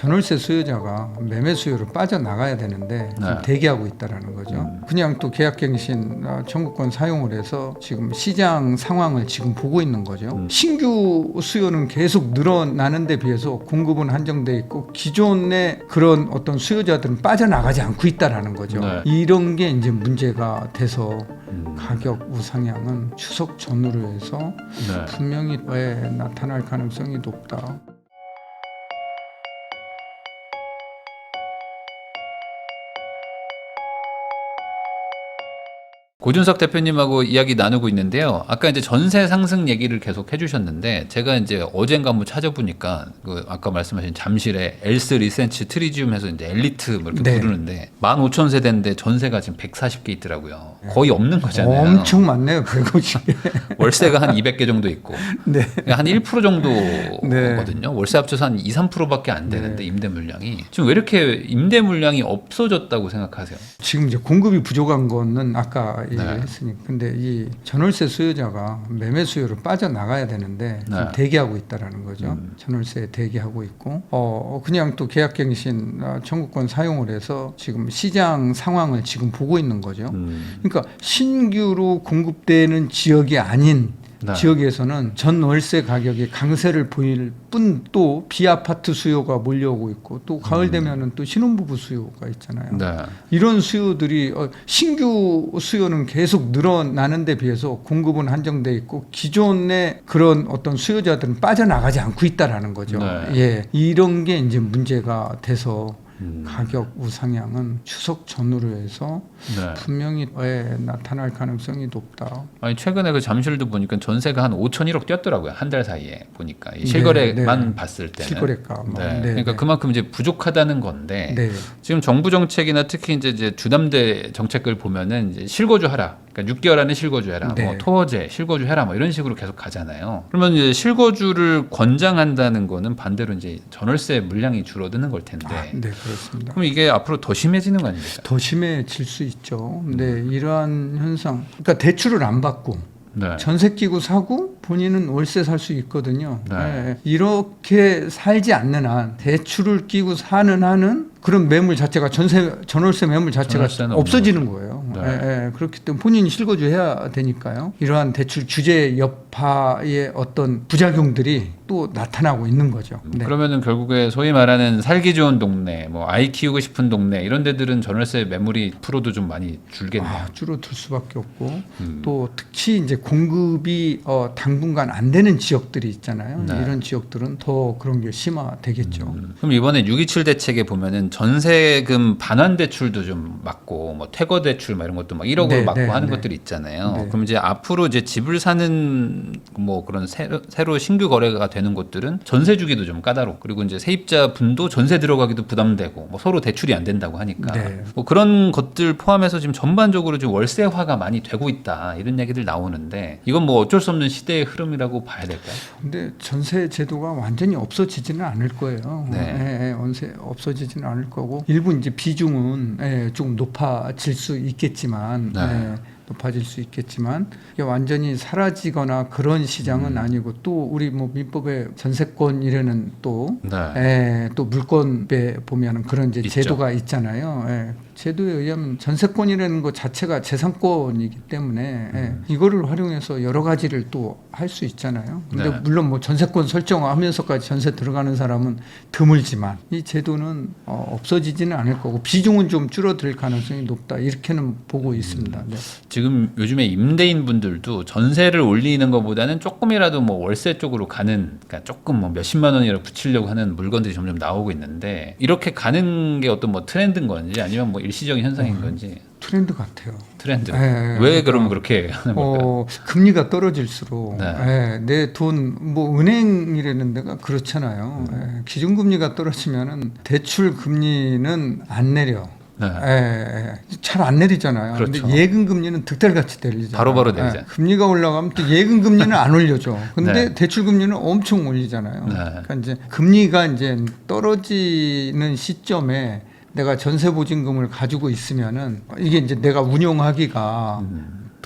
전월세 수요자가 매매 수요로 빠져나가야 되는데 지금 대기하고 있다라는 거죠. 그냥 또 계약갱신 청구권 사용을 해서 지금 시장 상황을 지금 보고 있는 거죠. 신규 수요는 계속 늘어나는 데 비해서 공급은 한정돼 있고 기존의 그런 어떤 수요자들은 빠져나가지 않고 있다라는 거죠. 이런 게 이제 문제가 돼서 가격 우상향은 추석 전후로 해서 분명히 나타날 가능성이 높다. 고준석 대표님하고 이야기 나누고 있는데요. 아까 이제 전세 상승 얘기를 계속 해주셨는데 제가 이제 어젠가 한번 찾아보니까 그 아까 말씀하신 잠실에 엘스 리센치 트리지움 해서 이제 엘리트 뭐 이렇게 부르는데 15,000세대인데 전세가 지금 140개 있더라고요. 거의 없는 거잖아요. 엄청 많네요. 150개. 월세가 한 200개 정도 있고 한 1% 정도거든요. 월세 합쳐서 한 2, 3%밖에 안 되는데 임대 물량이 지금 왜 이렇게 임대 물량이 없어졌다고 생각하세요? 지금 이제 공급이 부족한 거는 아까 얘기했으니까. 근데 이 전월세 수요자가 매매 수요로 빠져나가야 되는데 지금 대기하고 있다라는 거죠. 전월세에 대기하고 있고 그냥 또 계약갱신 청구권 사용을 해서 지금 시장 상황을 지금 보고 있는 거죠. 그러니까 신규로 공급되는 지역이 아닌 지역에서는 전월세 가격이 강세를 보일 뿐 또 비아파트 수요가 몰려오고 있고 또 가을 되면은 또 신혼부부 수요가 있잖아요. 이런 수요들이 신규 수요는 계속 늘어나는 데 비해서 공급은 한정돼 있고 기존의 그런 어떤 수요자들은 빠져나가지 않고 있다라는 거죠. 이런 게 이제 문제가 돼서 가격 우상향은 추석 전후로 해서 분명히 나타날 가능성이 높다. 아니 최근에 그 잠실도 보니까 전세가 한 5,001억 뛰었더라고요. 한 달 사이에 보니까 실거래만 봤을 때는. 실거래가. 그러니까 그만큼 이제 부족하다는 건데 지금 정부 정책이나 특히 이제 주담대 정책을 보면은 이제 실거주하라. 그러니까 6개월 안에 실거주해라. 뭐 토어제 실거주해라. 뭐 이런 식으로 계속 가잖아요. 그러면 이제 실거주를 권장한다는 거는 반대로 이제 전월세 물량이 줄어드는 걸 텐데. 그렇습니다. 그럼 이게 앞으로 더 심해지는 거 아닙니까? 더 심해질 수 있죠. 근데 이러한 현상, 그러니까 대출을 안 받고 전세 끼고 사고 본인은 월세 살 수 있거든요. 이렇게 살지 않는 한, 대출을 끼고 사는 한은 그런 매물 자체가 전월세 매물 자체가 없어지는 거예요. 그렇기 때문에 본인이 실거주해야 되니까요. 이러한 대출 규제 여파의 어떤 부작용들이 또 나타나고 있는 거죠. 그러면은 결국에 소위 말하는 살기 좋은 동네, 뭐 아이 키우고 싶은 동네 이런 데들은 전월세 매물이 프로도 좀 많이 줄겠네요. 줄어들 수밖에 없고 또 특히 이제 공급이 당분간 안 되는 지역들이 있잖아요. 이런 지역들은 더 그런 게 심화되겠죠. 그럼 이번에 627 대책에 보면은 전세금 반환 대출도 좀 막고 뭐 퇴거 대출 막 이런 것도 막 1억으로 막고 하는 것들이 있잖아요. 그럼 이제 앞으로 이제 집을 사는 뭐 그런 새로 신규 거래가 되는 곳들은 전세 주기도 좀 까다롭고 그리고 이제 세입자 분도 전세 들어가기도 부담되고 뭐 서로 대출이 안 된다고 하니까 뭐 그런 것들 포함해서 지금 전반적으로 좀 월세화가 많이 되고 있다 이런 얘기들 나오는데 이건 뭐 어쩔 수 없는 시대의 흐름이라고 봐야 될까요? 근데 전세 제도가 완전히 없어지지는 않을 거예요. 없어지지는 않을 거고 일부 이제 비중은 좀 높아질 수 있겠지만 높아질 수 있겠지만 이게 완전히 사라지거나 그런 시장은 아니고 또 우리 뭐 민법의 전세권이라는 또 물권에 보면은 그런 이제 제도가 있잖아요. 제도에 의하면 전세권이라는 것 자체가 재산권이기 때문에 이거를 활용해서 여러 가지를 또 할 수 있잖아요. 근데 물론 뭐 전세권 설정하면서까지 전세 들어가는 사람은 드물지만 이 제도는 없어지지는 않을 거고 비중은 좀 줄어들 가능성이 높다 이렇게는 보고 있습니다. 지금 요즘에 임대인 분들도 전세를 올리는 것보다는 조금이라도 뭐 월세 쪽으로 가는 그러니까 조금 뭐 몇십만 원이라도 붙이려고 하는 물건들이 점점 나오고 있는데 이렇게 가는 게 어떤 뭐 트렌드인 건지 아니면 뭐 일시적인 현상인 건지. 트렌드 같아요. 트렌드. 왜 그러면 그렇게 하는 걸까요? 금리가 떨어질수록 내 돈 뭐 은행이라는 데가 그렇잖아요. 기준금리가 떨어지면은 대출 금리는 안 내려. 잘 안 내리잖아요. 그렇죠. 근데 예금 금리는 득달같이 내리잖아요. 바로바로 내리죠. 금리가 올라가면 또 예금 금리는 안 올려줘. 근데 대출 금리는 엄청 올리잖아요. 그러니까 이제 금리가 이제 떨어지는 시점에 내가 전세 보증금을 가지고 있으면은 이게 이제 내가 운용하기가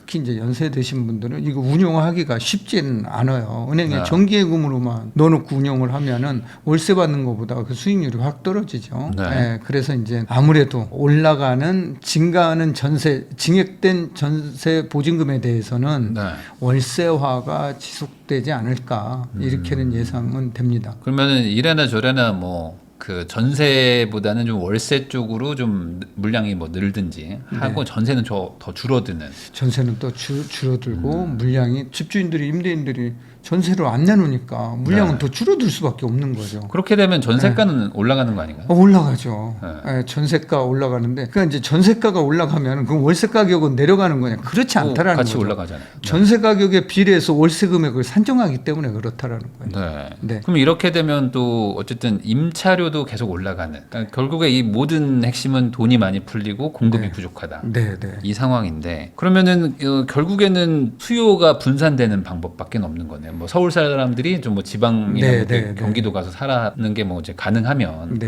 특히 이제 연세 드신 분들은 이거 운용하기가 쉽지는 않아요. 은행에 네. 정기예금으로만 넣어놓고 운용을 하면은 월세 받는 것보다 그 수익률이 확 떨어지죠. 네. 예, 그래서 이제 아무래도 올라가는 증가하는 전세 증액된 전세 보증금에 대해서는 네. 월세화가 지속되지 않을까 이렇게는 예상은 됩니다. 그러면은 이래나 저래나 뭐 그 전세보다는 좀 월세 쪽으로 좀 물량이 뭐 늘든지 하고 전세는 더 줄어드는. 전세는 또 줄어들고 물량이 집주인들이 임대인들이 전세를 안 내놓으니까 물량은 더 줄어들 수밖에 없는 거죠. 그렇게 되면 전세가는 올라가는 거 아닌가요? 올라가죠. 네. 전세가 올라가는데 그러니까 이제 전세가가 올라가면 그 월세 가격은 내려가는 거냐? 그렇지 않다라는 같이 거죠. 올라가잖아요. 전세 가격에 비례해서 월세 금액을 산정하기 때문에 그렇다라는 거예요. 네. 네. 그럼 이렇게 되면 또 어쨌든 임차료도 계속 올라가는. 그러니까 결국에 이 모든 핵심은 돈이 많이 풀리고 공급이 부족하다. 네. 이 상황인데 그러면은 결국에는 수요가 분산되는 방법밖에 없는 거네요. 뭐 서울 사람들이 좀 뭐 지방이나 경기도 가서 사는 게 뭐 이제 가능하면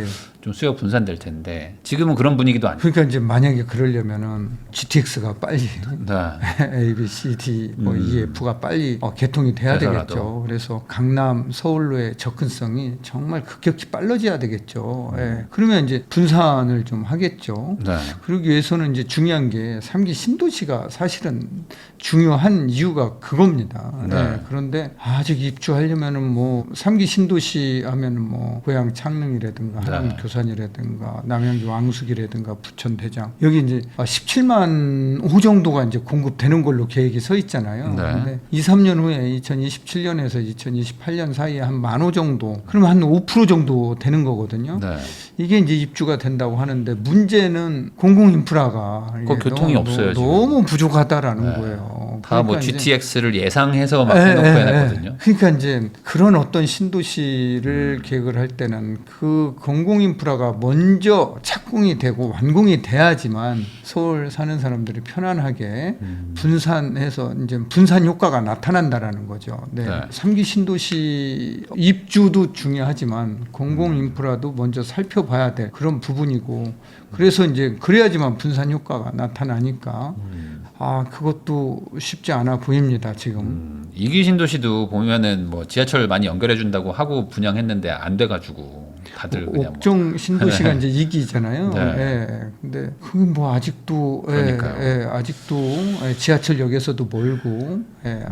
좀 수요 분산될 텐데 지금은 그런 분위기도 아니고. 그러니까 이제 만약에 그러려면은 GTX가 빨리 A, B, C, D, 뭐 E, F가 빨리 개통이 돼야 되겠죠. 그래서 강남, 서울로의 접근성이 정말 급격히 빨라져야 되겠죠. 그러면 이제 분산을 좀 하겠죠. 그러기 위해서는 이제 중요한 게 3기 신도시가 사실은 중요한 이유가 그겁니다. 그런데 아직 입주하려면은 뭐 3기 신도시 하면은 뭐 고양 창릉이라든가 하남 교산이라든가 남양주 왕숙이라든가 부천 대장 여기 이제 17만 호 정도가 이제 공급되는 걸로 계획이 서 있잖아요. 근데 2, 3년 후에 2027년에서 2028년 사이에 한 10,000호 정도 그러면 한 5% 정도 되는 거거든요. 이게 이제 입주가 된다고 하는데 문제는 공공 인프라가 교통이 없어요. 너무 부족하다라는 거예요. 다 뭐 GTX를 예상해서 막 해놓고 해놨거든요. 그러니까 이제 그런 어떤 신도시를 계획을 할 때는 그 공공 인프라가 먼저 착공이 되고 완공이 돼야지만 서울 사는 사람들이 편안하게 분산해서 이제 분산 효과가 나타난다라는 거죠. 3기 신도시 입주도 중요하지만 공공 인프라도 먼저 살펴봐야 될 그런 부분이고 그래서 이제 그래야지만 분산 효과가 나타나니까 그것도 쉽지 않아 보입니다 지금. 2기 신도시도 보면은 뭐 지하철 많이 연결해 준다고 하고 분양했는데 안 돼가지고 다들 그냥 옥정 신도시가 이제 2기잖아요. 근데 그게 뭐 아직도 아직도 지하철역에서도 멀고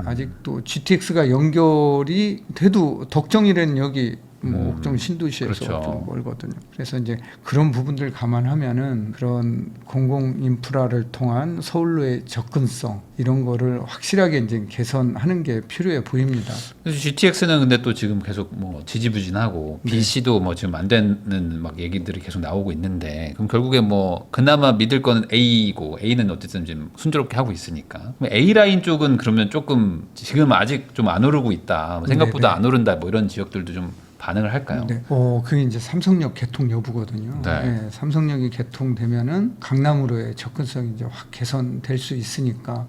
아직도 GTX가 연결이 돼도 덕정이라는 역이 뭐 옥정 신도시에서 좀 멀거든요. 그래서 이제 그런 부분들 감안하면은 그런 공공 인프라를 통한 서울로의 접근성 이런 거를 확실하게 이제 개선하는 게 필요해 보입니다. 그래서 GTX는 근데 또 지금 계속 뭐 지지부진하고 BC도 뭐 지금 안 되는 막 얘기들이 계속 나오고 있는데 그럼 결국에 뭐 그나마 믿을 거는 A이고 A는 어쨌든 지금 순조롭게 하고 있으니까 A 라인 쪽은 그러면 조금 지금 아직 좀 안 오르고 있다. 생각보다 안 오른다. 뭐 이런 지역들도 좀 반응을 할까요? 그게 이제 삼성역 개통 여부거든요. 삼성역이 개통되면은 강남으로의 접근성이 이제 확 개선될 수 있으니까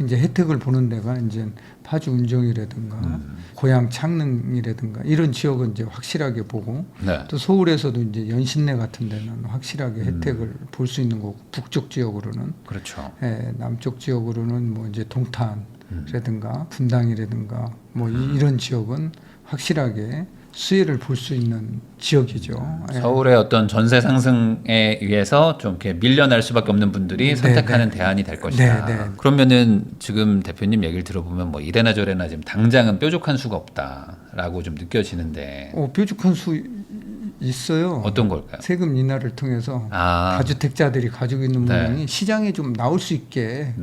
이제 혜택을 보는 데가 이제 파주 운정이라든가 고양 창릉이라든가 이런 지역은 이제 확실하게 보고 또 서울에서도 이제 연신내 같은 데는 확실하게 혜택을 볼 수 있는 거고 북쪽 지역으로는 남쪽 지역으로는 뭐 이제 동탄이라든가 분당이라든가 뭐 이런 지역은 확실하게 수혜를 볼 수 있는 지역이죠. 서울의 어떤 전세 상승에 의해서 좀 이렇게 밀려날 수밖에 없는 분들이 선택하는 대안이 될 것이다. 그러면은 지금 대표님 얘기를 들어보면 뭐 이래나 저래나 지금 당장은 뾰족한 수가 없다라고 좀 느껴지는데. 뾰족한 수 있어요. 어떤 걸까요? 세금 인하를 통해서 다주택자들이 가지고 있는 물량이 시장에 좀 나올 수 있게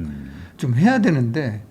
좀 해야 되는데.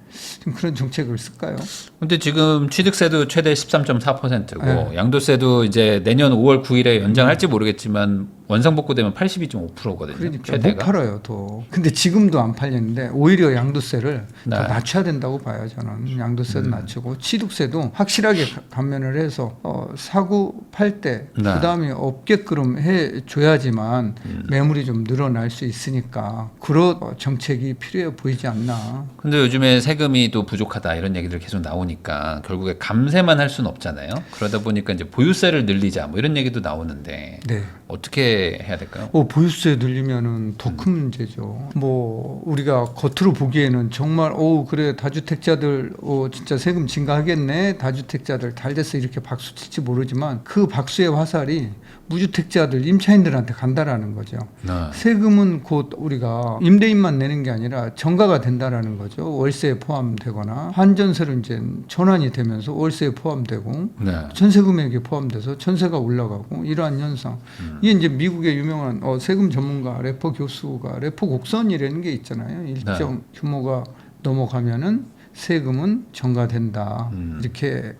좀 그런 정책을 쓸까요? 근데 지금 취득세도 최대 13.4%고 양도세도 이제 내년 5월 9일에 연장할지 모르겠지만 원상복구되면 82.5%거든요. 그러니까 최대가. 못 팔아요, 더. 근데 지금도 안 팔리는데 오히려 양도세를 더 낮춰야 된다고 봐요, 저는. 양도세도 낮추고 취득세도 확실하게 감면을 해서 사고 팔 때 부담이 없게끔 해줘야지만 매물이 좀 늘어날 수 있으니까 그런 정책이 필요해 보이지 않나. 근데 요즘에 세금이 또 부족하다 이런 얘기들 계속 나오니까 결국에 감세만 할 수는 없잖아요. 그러다 보니까 이제 보유세를 늘리자 뭐 이런 얘기도 나오는데 어떻게 어떻게 해야 될까요? 보유세 늘리면은 더 큰 문제죠. 뭐 우리가 겉으로 보기에는 정말 그래 다주택자들 진짜 세금 증가하겠네. 다주택자들 잘 됐어 이렇게 박수 칠지 모르지만 그 박수의 화살이 무주택자들 임차인들한테 간다라는 거죠. 네. 세금은 곧 우리가 임대인만 내는 게 아니라 전가가 된다라는 거죠. 월세에 포함되거나 한전세로 이제 전환이 되면서 월세에 포함되고 네. 전세 금액에 포함돼서 전세가 올라가고 이러한 현상. 이게 이제 미국의 유명한 세금 전문가 래퍼 교수가 래퍼 곡선이라는 게 있잖아요. 일정 규모가 넘어가면은 세금은 전가된다. 이렇게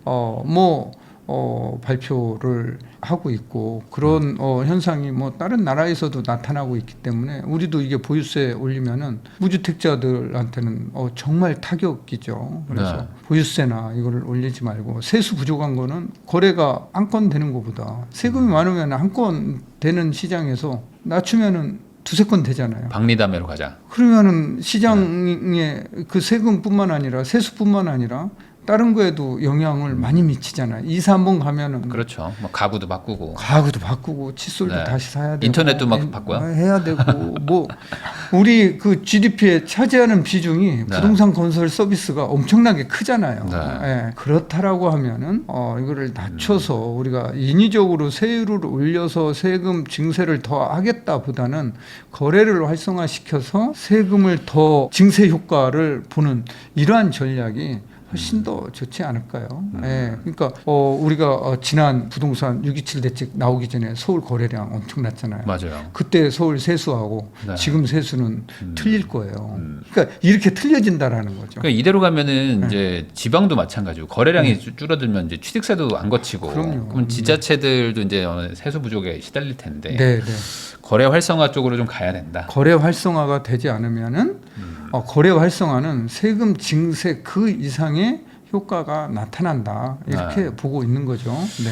발표를 하고 있고 그런 현상이 뭐 다른 나라에서도 나타나고 있기 때문에 우리도 이게 보유세 올리면은 무주택자들한테는 정말 타격이죠. 그래서 네. 보유세나 이거를 올리지 말고 세수 부족한 거는 거래가 한 건 되는 것보다 세금이 많으면 한 건 되는 시장에서 낮추면은 두세 건 되잖아요. 박리담회로 가자. 그러면은 시장에 그 세금뿐만 아니라 세수뿐만 아니라 다른 거에도 영향을 많이 미치잖아요. 이사 한번 가면은 그렇죠. 뭐 가구도 바꾸고 칫솔도 네. 다시 사야 되고 인터넷도 막 바꿔요? 해야 되고 뭐 우리 그 GDP에 차지하는 비중이 네. 부동산 건설 서비스가 엄청나게 크잖아요. 네. 예, 그렇다라고 하면은 이거를 낮춰서 우리가 인위적으로 세율을 올려서 세금 증세를 더 하겠다보다는 거래를 활성화시켜서 세금을 더 증세 효과를 보는 이러한 전략이 훨씬 더 좋지 않을까요? 예, 그러니까 우리가 지난 부동산 627 대책 나오기 전에 서울 거래량 엄청났잖아요. 맞아요. 그때 서울 세수하고 네. 지금 세수는 틀릴 거예요. 그러니까 이렇게 틀려진다라는 거죠. 그러니까 이대로 가면은 이제 지방도 마찬가지고 거래량이 줄어들면 이제 취득세도 안 거치고 그럼요. 그럼 지자체들도 이제 세수 부족에 시달릴 텐데 네. 거래 활성화 쪽으로 좀 가야 된다. 거래 활성화가 되지 않으면은 거래 활성화는 세금 증세 그 이상의 효과가 나타난다 이렇게 보고 있는 거죠. 네.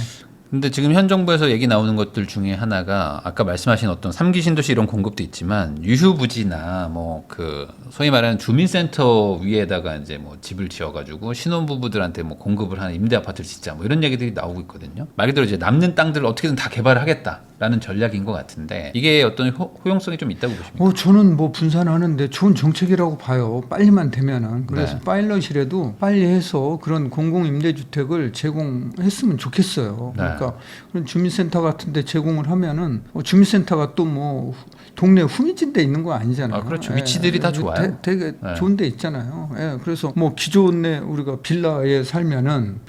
근데 지금 현 정부에서 얘기 나오는 것들 중에 하나가 아까 말씀하신 어떤 3기 신도시 이런 공급도 있지만 유휴부지나 뭐 그 소위 말하는 주민센터 위에다가 이제 뭐 집을 지어가지고 신혼부부들한테 뭐 공급을 하는 임대 아파트를 짓자 뭐 이런 얘기들이 나오고 있거든요. 말 그대로 이제 남는 땅들을 어떻게든 다 개발을 하겠다라는 전략인 것 같은데 이게 어떤 호용성이 좀 있다고 보십니까? 저는 뭐 분산하는데 좋은 정책이라고 봐요. 빨리만 되면은. 그래서 네. 파일럿이라도 빨리 해서 그런 공공임대주택을 제공했으면 좋겠어요. 네. 그러니까 그런 주민센터 같은데 제공을 하면은 주민센터가 또 뭐 동네 후미진 데 있는 거 아니잖아요. 아, 그렇죠. 위치들이 다 좋아요. 되게 네. 좋은 데 있잖아요. 예, 그래서 뭐 기존에 우리가 빌라에 살면은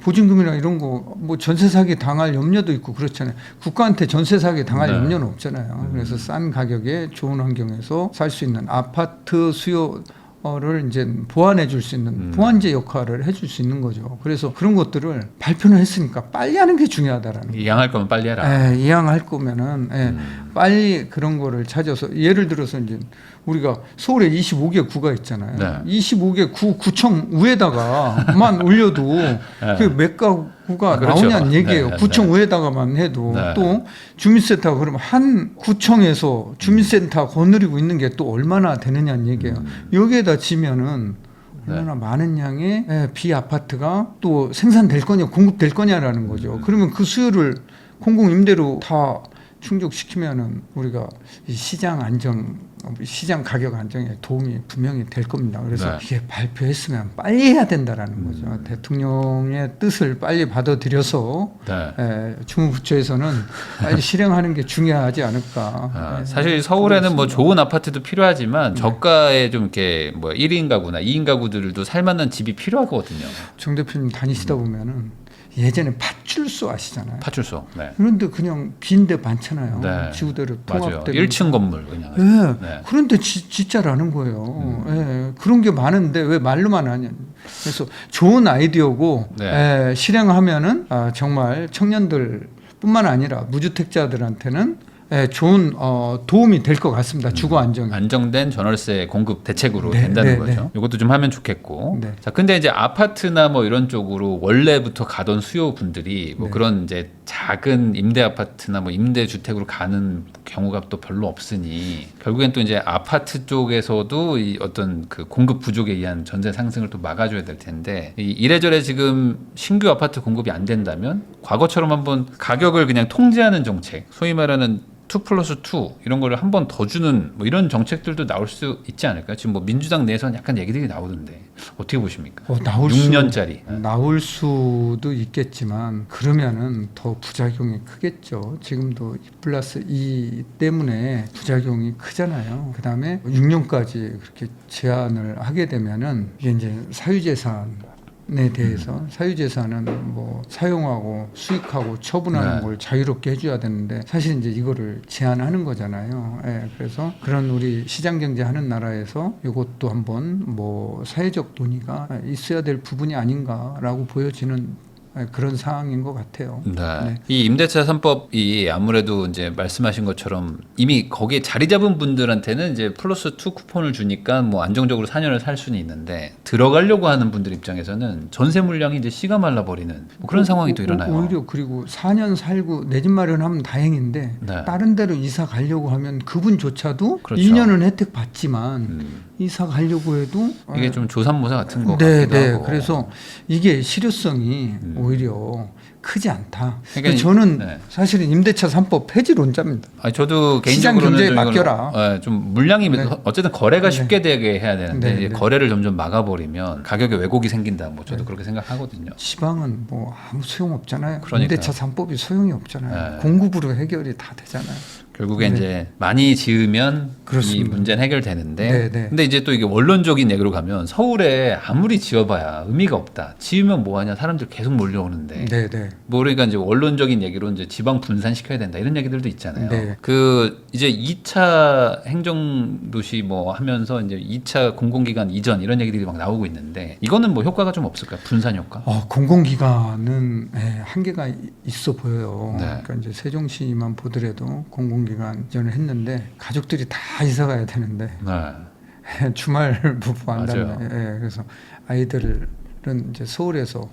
보증금이나 이런 거 뭐 전세 사기 당할 염려도 있고 그렇잖아요. 국가한테 전세 사기 당할 네. 염려는 없잖아요. 그래서 싼 가격에 좋은 환경에서 살 수 있는 아파트 수요를 이제 보완해 줄 수 있는 보완제 역할을 해줄 수 있는 거죠. 그래서 그런 것들을 발표는 했으니까 빨리 하는 게 중요하다라는 거예요. 이양할 거면 빨리 해라. 이양할 거면은 빨리 그런 거를 찾아서 예를 들어서 이제 우리가 서울에 25개 구가 있잖아요. 네. 25개 구청 우에다가만 올려도 그 몇 가구가 그렇죠. 나오냐는 얘기예요. 네, 구청 네. 우에다가만 해도 네. 또 주민센터 그러면 한 구청에서 주민센터 거느리고 있는 게 또 얼마나 되느냐는 얘기예요. 여기에다 지면은 얼마나 많은 양의 비아파트가 또 생산될 거냐 공급될 거냐라는 거죠. 그러면 그 수요를 공공임대로 다 충족시키면은 우리가 이 시장 가격 안정에 도움이 분명히 될 겁니다. 그래서 네. 이게 발표했으면 빨리 해야 된다라는 거죠. 대통령의 뜻을 빨리 받아들여서 네. 주무부처에서는 빨리 실행하는 게 중요하지 않을까. 사실 서울에는 뭐 좋은 아파트도 필요하지만 저가에 좀 이렇게 뭐 1인 가구나 2인 가구들도 살만한 집이 필요하거든요. 정 대표님 다니시다 보면은 예전에 파출소 아시잖아요. 파출소. 네. 그런데 그냥 빈데 많잖아요. 네. 지구대로 맞아요. 통합되는 1층 건물 그냥. 네. 네. 그런데 짓자라는 거예요. 그런 게 많은데 왜 말로만 하냐. 그래서 좋은 아이디어고 실행하면은 정말 청년들뿐만 아니라 무주택자들한테는 좋은 도움이 될 것 같습니다. 주거 안정. 안정된 전월세 공급 대책으로 네, 된다는 네, 거죠. 네. 이것도 좀 하면 좋겠고. 네. 자, 근데 이제 아파트나 뭐 이런 쪽으로 원래부터 가던 수요 분들이 뭐 네. 그런 이제 작은 임대 아파트나 뭐 임대 주택으로 가는 경우가 또 별로 없으니 결국엔 또 이제 아파트 쪽에서도 이 어떤 그 공급 부족에 의한 전세 상승을 또 막아줘야 될 텐데 이래저래 지금 신규 아파트 공급이 안 된다면 과거처럼 한번 가격을 그냥 통제하는 정책, 소위 말하는 2+2 이런 거를 한 번 더 주는 뭐 이런 정책들도 나올 수 있지 않을까요? 지금 뭐 민주당 내에서는 약간 얘기들이 나오던데 어떻게 보십니까? 나올 6년짜리. 나올 수도 있겠지만 그러면은 더 부작용이 크겠죠. 지금도 2+2 때문에 부작용이 크잖아요. 그다음에 6년까지 그렇게 제한을 하게 되면은 이게 이제 사유재산 에 대해서 사유재산은 뭐 사용하고 수익하고 처분하는 네. 걸 자유롭게 해줘야 되는데 사실 이제 이거를 제한하는 거잖아요. 그래서 그런 우리 시장경제 하는 나라에서 이것도 한번 뭐 사회적 논의가 있어야 될 부분이 아닌가라고 보여지는 그런 상황인 것 같아요. 네. 네. 이 임대차 3법이 아무래도 이제 말씀하신 것처럼 이미 거기에 자리 잡은 분들한테는 이제 +2 쿠폰을 주니까 뭐 안정적으로 4년을 살 수는 있는데 들어가려고 하는 분들 입장에서는 전세 물량이 이제 씨가 말라버리는 뭐 그런 상황이 또 일어나요. 오히려 그리고 4년 살고 내 집 마련하면 다행인데 네. 다른 데로 이사 가려고 하면 그분조차도 그렇죠. 2년은 혜택 받지만 이사 가려고 해도 이게 좀 조삼모사 같은 거 네, 같기도 네. 하고. 그래서 이게 실효성이 오히려 크지 않다. 그러니까 저는 네. 사실은 임대차 3법 폐지론자입니다. 아니, 저도 시장 개인적으로는 경제에 좀 이걸, 맡겨라. 좀 물량이 네. 어쨌든 거래가 쉽게 되게 해야 되는데 네, 이제 네. 거래를 점점 막아버리면 가격에 왜곡이 생긴다. 뭐 저도 그렇게 생각하거든요. 지방은 뭐 아무 소용 없잖아요. 그러니까요. 임대차 3법이 소용이 없잖아요. 네. 공급으로 해결이 다 되잖아요. 결국에 네. 이제 많이 지으면 그렇습니다. 이 문제는 해결되는데 네, 네. 근데 이제 또 이게 원론적인 얘기로 가면 서울에 아무리 지어봐야 의미가 없다. 지으면 뭐하냐 사람들 계속 몰려오는데 네, 네. 뭐 그러니까 이제 원론적인 얘기로 이제 지방 분산시켜야 된다 이런 얘기들도 있잖아요. 네. 그 이제 2차 행정도시 뭐 하면서 이제 2차 공공기관 이전 이런 얘기들이 막 나오고 있는데 이거는 뭐 효과가 좀 없을까요? 분산 효과? 공공기관은 한계가 있어 보여요. 네. 그러니까 이제 세종시만 보더라도 공공기관 이전을 했는데 가족들이 다 이사 가야 되는데 네. 주말 부부 안 맞아요. 닿네. 그래서 아이들은 이제 서울에서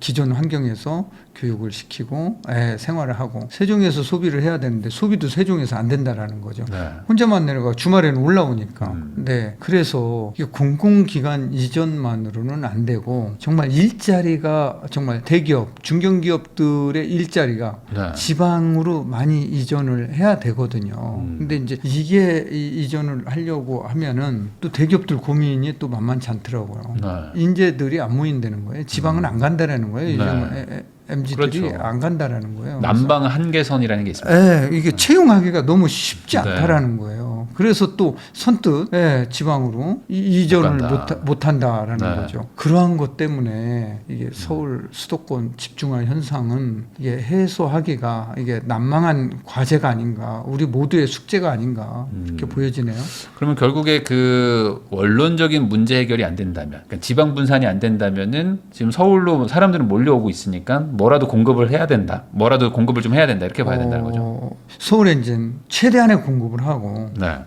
기존 환경에서 교육을 시키고 생활을 하고 세종에서 소비를 해야 되는데 소비도 세종에서 안 된다라는 거죠. 네. 혼자만 내려가 주말에는 올라오니까. 네, 그래서 이게 공공기관 이전만으로는 안 되고 정말 일자리가 정말 대기업, 중견기업들의 일자리가 네. 지방으로 많이 이전을 해야 되거든요. 근데 이제 이게 이전을 하려고 하면은 또 대기업들 고민이 또 만만치 않더라고요. 네. 인재들이 안 모인다는 거예요. 지방은 안 간다라는 거예요. 요즘 네. MZ들이 그렇죠. 안 간다라는 거예요. 남방 한계선이라는 게 있습니다. 이게 채용하기가 너무 쉽지 네. 않다라는 거예요. 그래서 또 선뜻 지방으로 이전을 간다. 못한다라는 네. 거죠. 그러한 것 때문에 이게 서울 수도권 집중화 현상은 이게 해소하기가 이게 난망한 과제가 아닌가, 우리 모두의 숙제가 아닌가 이렇게 보여지네요. 그러면 결국에 그 원론적인 문제 해결이 안 된다면, 그러니까 지방 분산이 안 된다면은 지금 서울로 사람들은 몰려오고 있으니까 뭐라도 공급을 해야 된다. 뭐라도 공급을 좀 해야 된다. 이렇게 봐야 된다는 거죠. 서울에 이제 최대한의 공급을 하고 네.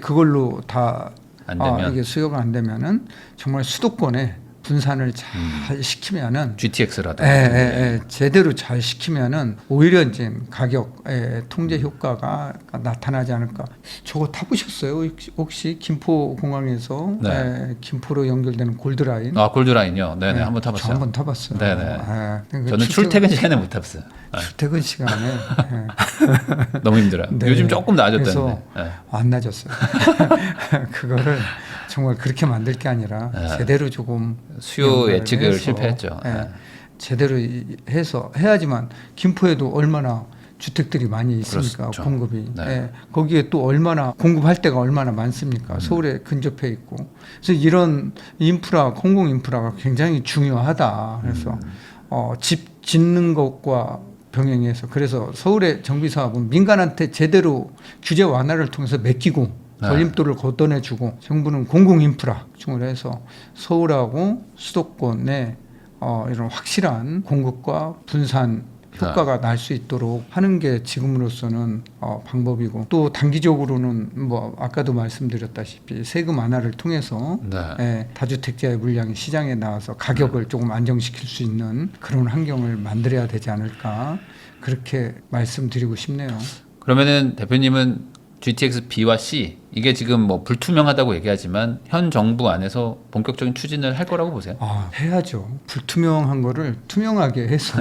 그걸로 다 안 되면 이게 수요가 안 되면은 정말 수도권에 분산을 잘 시키면은 GTX라도 제대로 잘 시키면은 오히려 이제 가격 통제 효과가 나타나지 않을까. 저거 타보셨어요? 혹시 김포 공항에서 네. 김포로 연결되는 골드라인? 골드라인요. 네네 한번 저 타봤어요. 한번 타봤어요. 네네. 저는 출퇴근 시간에 못 탔어요. 출퇴근 시간에 너무 힘들어요. 네. 요즘 조금 나아졌다는데. 그래서 안 나아졌어요. 그거를 정말 그렇게 만들 게 아니라 제대로 조금 수요 예측을 해서, 실패했죠. 제대로 해서 해야지만 김포에도 얼마나 주택들이 많이 있습니까? 그렇죠. 공급이. 네. 거기에 또 얼마나 공급할 데가 얼마나 많습니까? 서울에 근접해 있고. 그래서 이런 인프라, 공공 인프라가 굉장히 중요하다. 그래서 집 짓는 것과 병행해서 그래서 서울의 정비 사업은 민간한테 제대로 규제 완화를 통해서 맡기고 걸림돌을 걷어내주고 정부는 공공 인프라 중을 해서 서울하고 수도권의 이런 확실한 공급과 분산 효과가 날 수 있도록 하는 게 지금으로서는 방법이고, 또 단기적으로는 뭐 아까도 말씀드렸다시피 세금 완화를 통해서 다주택자의 물량이 시장에 나와서 가격을 조금 안정시킬 수 있는 그런 환경을 만들어야 되지 않을까, 그렇게 말씀드리고 싶네요. 그러면은 대표님은 GTX B와 C 이게 지금 뭐 불투명하다고 얘기하지만 현 정부 안에서 본격적인 추진을 할 거라고 보세요? 해야죠. 불투명한 거를 투명하게 해서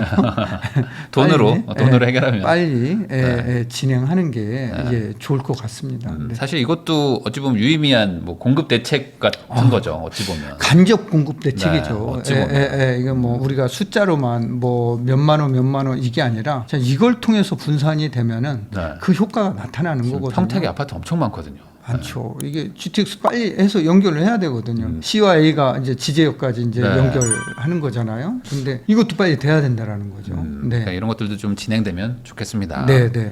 돈으로 해결하면 빨리 진행하는 게 이제 좋을 것 같습니다. 사실 이것도 어찌 보면 유의미한 뭐 공급 대책 같은 거죠. 어찌 보면 간접 공급 대책이죠. 어찌 보면. 이거 뭐 우리가 숫자로만 뭐 몇만 원 이게 아니라 이걸 통해서 분산이 되면은 그 효과가 나타나는 거거든요. 평택에 아파트 엄청 많거든요. 많죠. 이게 GTX 빨리 해서 연결을 해야 되거든요. C와 A가 이제 지제역까지 이제 연결하는 거잖아요. 근데 이것도 빨리 돼야 된다라는 거죠. 그러니까 이런 것들도 좀 진행되면 좋겠습니다. 네.